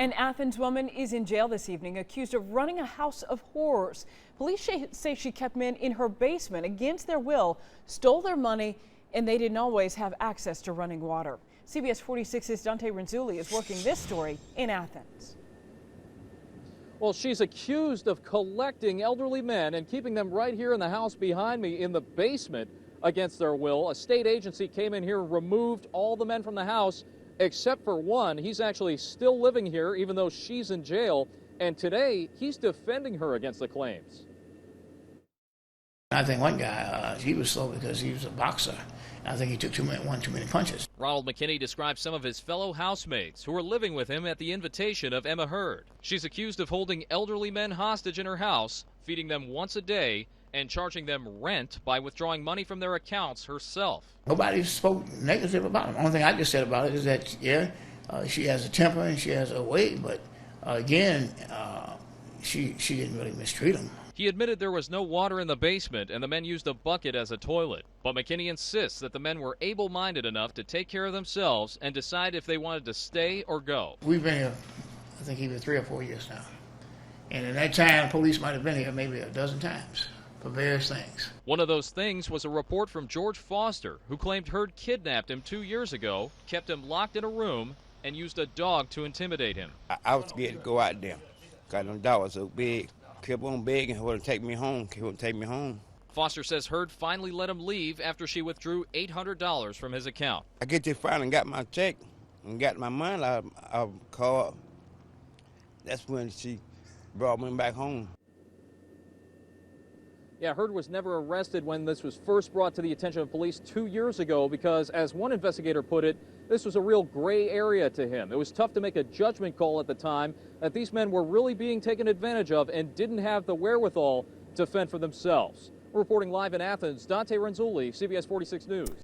An Athens woman is in jail this evening accused of running a house of horrors. Police say she kept men in her basement against their will, stole their money, and they didn't always have access to running water. CBS 46's Dante Renzulli is working this story in Athens. Well, she's accused of collecting elderly men and keeping them right here in the house behind me in the basement against their will. A state agency came in here, removed all the men from the house except for one. He's actually still living here even though she's in jail, and today he's defending her against the claims. I think one guy, he was slow because he was a boxer. I think he took too many punches. Ronald McKinney describes some of his fellow housemates who were living with him at the invitation of Emma Heard. She's accused of holding elderly men hostage in her house, feeding them once a day, and charging them rent by withdrawing money from their accounts herself. Nobody spoke negative about him. The only thing I just said about it is that, she has a temper and she has a way, but again, she didn't really mistreat him. He admitted there was no water in the basement and the men used a bucket as a toilet. But McKinney insists that the men were able-minded enough to take care of themselves and decide if they wanted to stay or go. We've been here, I think, either 3 or 4 years now. And in that time, police might have been here maybe a dozen times for various things. One of those things was a report from George Foster, who claimed Heard kidnapped him 2 years ago, kept him locked in a room, and used a dog to intimidate him. I was scared to go out there because them dogs were so big. Kept on begging her to take me home. He wouldn't take me home. Foster says Heard finally let him leave after she withdrew $800 from his account. I get there finally and got my check and got my money. I called. That's when she brought me back home. Yeah, Heard was never arrested when this was first brought to the attention of police 2 years ago because, as one investigator put it, this was a real gray area to him. It was tough to make a judgment call at the time that these men were really being taken advantage of and didn't have the wherewithal to fend for themselves. Reporting live in Athens, Dante Renzulli, CBS 46 News.